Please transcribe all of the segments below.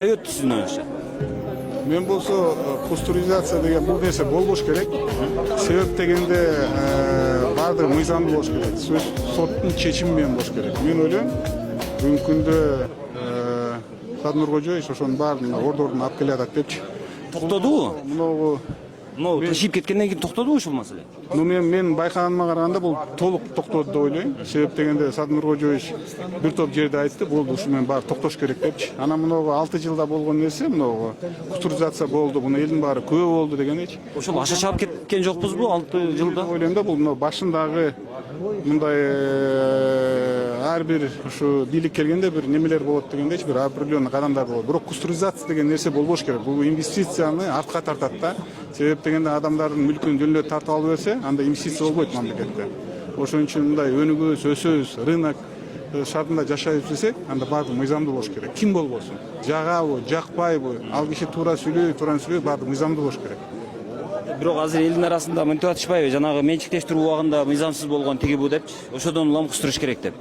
өттү сиздин оюңузча? Мен болсо пастеризация деген бул нерсе болбош керек. Себеп дегенде баардыгы мыйзамдуу болуш керек. Соттун чечими менен болуш керек. Мен ойлойм, бүгүнкү күндө Садыр Нуркожоевич ошонун баарын ордордун алып келе атат депчи. Токтодубу? Мынау ташип кеткенден кийин токтодубу ушул маселе? мен байкаганыма караганда бул толук токтоду деп ойлойм. Себеп дегенде Садыр Нуркожоевич бир топ жерде айтты, болду, ушу менен баары токтош керек депчи. Анан мынагу 6 жылда болгон нерсе, мынагу культуризация болду, муну элдин баары күбө болду дегенечи. Ошол аша чаап кеткен жокпузбу 6 жылда? Ойлойм да, бул мына башындагы мындай ар бир ушу бийлик келгенде бир немелер болот дегендечи, бир определенный кадамдар болот. Бирок культуризация деген нерсе болбош керек. Бул инвестицияны артка тартат да. Себеп дегенде адамдардын мүлкүн жөнүндө тартып алып берсе, анда инвестиция болбойт мамлекетте. Ошон үчүн мындай өнүгөбүз, өсөбүз, рынок шартында жашайбыз десек, анда баардыгы мыйзамдуу болуш керек. Ким болбосун, жагабы, жакпайбы, ал киши туура сүйлөйбү, туура сүйлөйбү, баардыгы мыйзамдуу болуш керек. Бирок азыр элдин арасында мынтип атышпайбы? Жанагы менчиктештирүү убагында мыйзамсыз болгон тиги бу депчи. Ошодон улам кустуруш керек деп.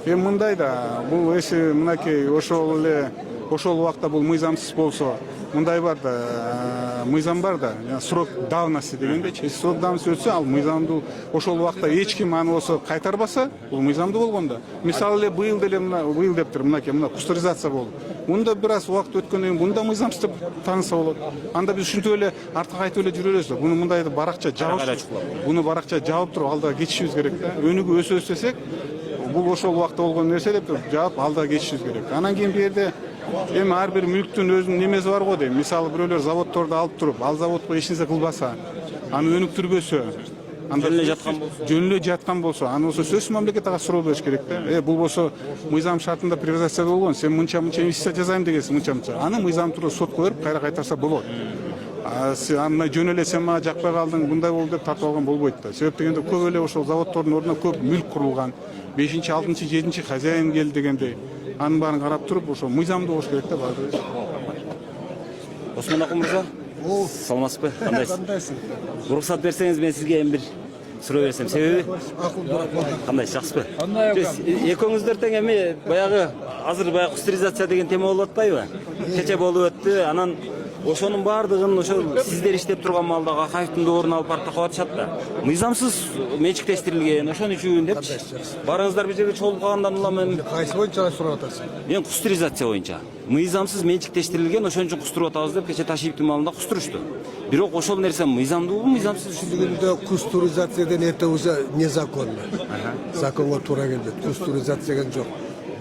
Мындай да, бул эси мынакей ошол убакта бул мыйзамсыз болсо, мындай бар да, мыйзам бар да, срок давности дегендечи. Срок давности өтсө, ал мыйзамдуу, ошол убакта эч ким аны болсо кайтарбаса, бул мыйзамдуу болгон да. Мисалы эле быйыл деле быйыл дептир, мынакей кустуризация болду. Мында бир аз убакыт өткөндөн кийин мында мыйзамсыз деп тааныса болот. Анда биз ушинтип эле артка кайтып эле жүрө беребиз. Буну мындайды баракча жабып, буну баракча жабып туруп алда кетишибиз керек да. Өнүгүп өсөбүз десек, бул ошол убакта болгон нерсе деп жаап алда кетишибиз керек. Анан кийин бу жерде эми ар бир мүлктүн өзүнүн немеси бар го дейм. Мисалы бирөөлөр заводдорду алып туруп, ал заводко эч нерсе кылбаса, аны өнүктүрбөсө, анда жөн эле жаткан болсо, аны болсо сөзсүз мамлекет ага суроо бериш керек да. Бул болсо мыйзам шартында приватизация болгон, сен мынча инвестиция жасайм дегенсиң, мынча. Аны мыйзам туруп сотко берип кайра кайтарса болот. Аны жөн эле сен мага жакпай калдың, мындай болду деп тартып алган болбойт да. Себеп дегенде көп эле ошол заводдордун ордуна көп мүлк курулган. 5-чи, 6-чы, 7-чи хозяин келди дегендей. Анын баарын карап туруп, ошо мыйзамдуу болуш керек да баары. Осмон акын мырза, саламатсызбы? Кандайсыз? Уруксат берсеңиз, мен сизге эми бир суроо берсем. Себеби? Кандайсыз, жакшысызбы? Экөөңүздөр тең эми баягы азыр баягы кустуризация деген тема болуп атпайбы? Кече болуп өттү, анан ошонун баардыгын ошол сиздер иштеп турган маалда Акаевдин доорун алып барып такап атышат да. Мыйзамсыз менчиктештирилген, ошон үчүн депчи. Барыңыздар бир жерге чогулуп калгандан улам эми кайсы боюнча сурап атасыз? Мен кустуризация боюнча. Мыйзамсыз менчиктештирилген, ошон үчүн кустуруп атабыз деп кече Ташиевдин маалында кустурушту. Бирок ошол нерсе мыйзамдуубу, мыйзамсыз? Дегенде кустуризациядан это уже незаконно. Законго туура келбейт. Кустуризация деген жок.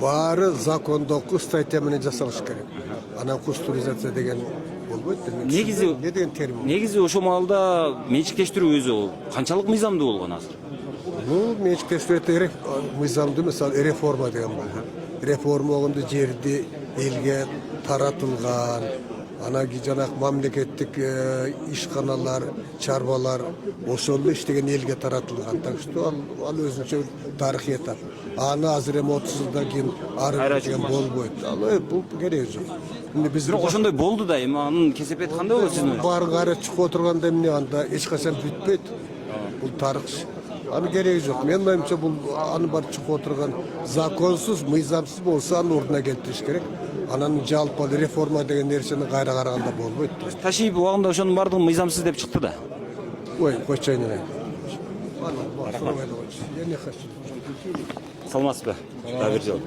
Баары закондогу статья менен жасалыш керек. Анан кустуризация деген болбойт. Негизи не деген термин? Негизи ошол маалда менчиктештирүү өзү канчалык мыйзамдуу болгон азыр? Бул менчиктештирүү мыйзамдуу, мисалы реформа деген болгон. Реформа болгондо жерди элге таратылган, анан жанагы мамлекеттик ишканалар, чарбалар ошол эле иштеген элге таратылган. Так что ал өзүнчө тарыхый этап. Аны азыр эми 30 жылдан кийин ары деген болбойт. Ал бул кереги жок. Бирок ошондой болду да, эми анын кесепети кандай болот сиздин оюңузча? Баары кайра чыгып отурганда эмне анда эч качан бүтпөйт. Бул тарых. Аны кереги жок. Менин оюмча бул аны бар чыгып отурган законсуз, мыйзамсыз болсо аны ордуна келтириш керек. Анан жалпы реформа деген нерсени кайра караганда болбойт. Ташиев убагында ошонун баардыгы мыйзамсыз деп чыкты да. Ой, койчойн эле. Саламатсызбы? Бир жол.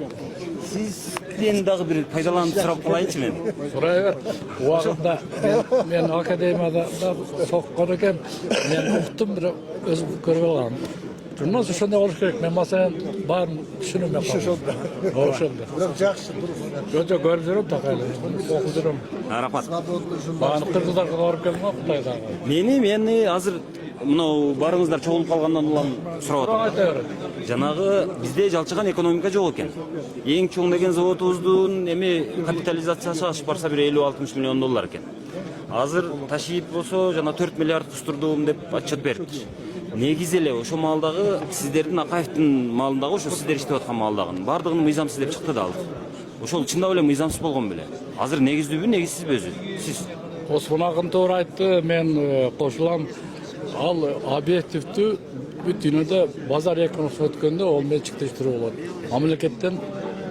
Сизден дагы бир пайдаланып сурап калайынчы мен. Сурай бер. Убагында мен академияда соккон экен. Мен уктум, бирок өзүм көрүп алгам. Журналист ошондой болуш керек. Мен маселен баарын түшүнөм. Ошондо. Бирок жакшы туруп. Жок, көрүп жүрөм такайлы. Окуп жүрөм. Рахмат. Бааны кыргыздарга барып келдим го Кытайга. Мени азыр мынау барыңыздар чогулуп калгандан улам сурап атам. Жанагы бизде жалчыган экономика жок экен. Эң чоң деген заводубуздун эми капитализациясы ашып барса бир 50-60 миллион доллар экен. Азыр Ташиев болсо жана 4 миллиард кустурдум деп отчет берипти. Негизи эле ошо маалдагы сиздердин Акаевдин маалындагы ошо сиздер иштеп аткан маалдагын баардыгын мыйзамсыз деп чыкты да ал. Ошол чындап эле мыйзамсыз болгон беле? Азыр негиздүүбү, негизсизби өзү? Сиз Осмон акын туура айтты, мен кошулам. Ал объективдүү бүт дүйнөдө базар экономикасы өткөндө ол менчиктештирүү болот. Мамлекеттен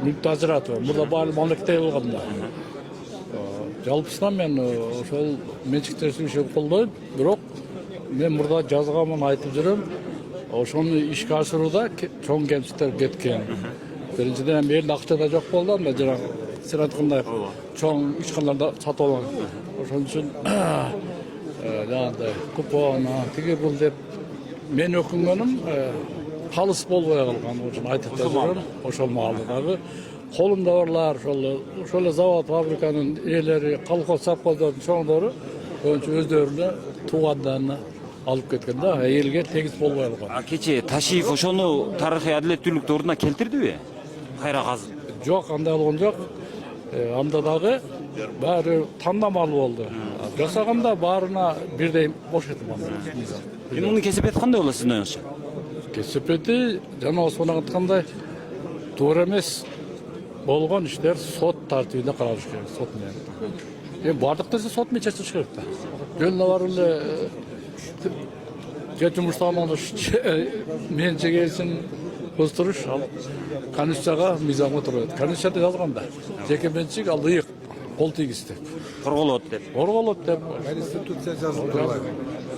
мүлктү ажыратуу. Мурда баары мамлекетте болгон да. жалпысынан мен ошол менчиктешүүшү колдойм, бирок мен мурда жазганмын, айтып жүрөм. Ошону ишке ашырууда чоң кемчиликтер кеткен. Биринчиден элде акча да жок болду, анда жана сен айткандай чоң ишканаларда сатып алган. Ошон үчүн жанагындай купон, тиги бул деп мен өкүнгөнүм калыс болбой калган. Ошону айтып да жүрөм. Ошол маалда дагы колумда барлар, ошол завод, фабриканын ээлери, колхоз, совхоздордун чоңдору өздөрү эле туугандарына алып кеткен да, элге тегиз болбой калган. Кече Ташиев ошону тарыхый адилеттүүлүктү ордуна келтирдиби? Кайра казып. Жок, андай болгон жок. Анда дагы баары тандамал болду. Жасаганда баарына бирдей бош этип алды. Эми мунун кесепети кандай болот сиздин оюңузча? Кесепети жана осуна айткандай туура эмес болгон иштер сот тартибинде каралыш керек, сот менен. Эми бардык нерсе сот менен чечилиш керек да. Жөн бар эле жумуштаган мен чегесин көстүрүш ал Конституцияга мыйзамга турат. Конституцияда жазган да. Жеке менчик ал ыйык, кол тийгиз деп. Корголот деп. Корголот деп. Конституция жазылып турбайбы?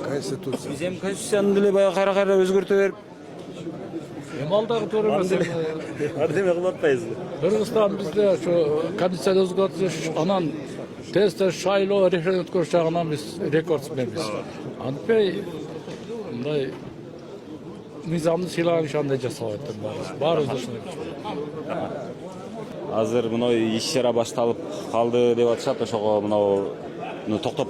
Конституция. Биз эми конституцияны деле баягы кайра өзгөртө берип, Эми ал дагы туура эмес. ардеме кылып атпайбызбы? Кыргызстан бизде ошо Конституцияны өзгөртүш, анан тез шайлоо, референдум өткөрүш жагынан биз рекордсменбиз. Антпей мындай мыйзамды сыйлаган иш андай жасабайт баарыбыз ошондой. Азыр мына иш чара башталып калды деп атышат, ошого мына токтоп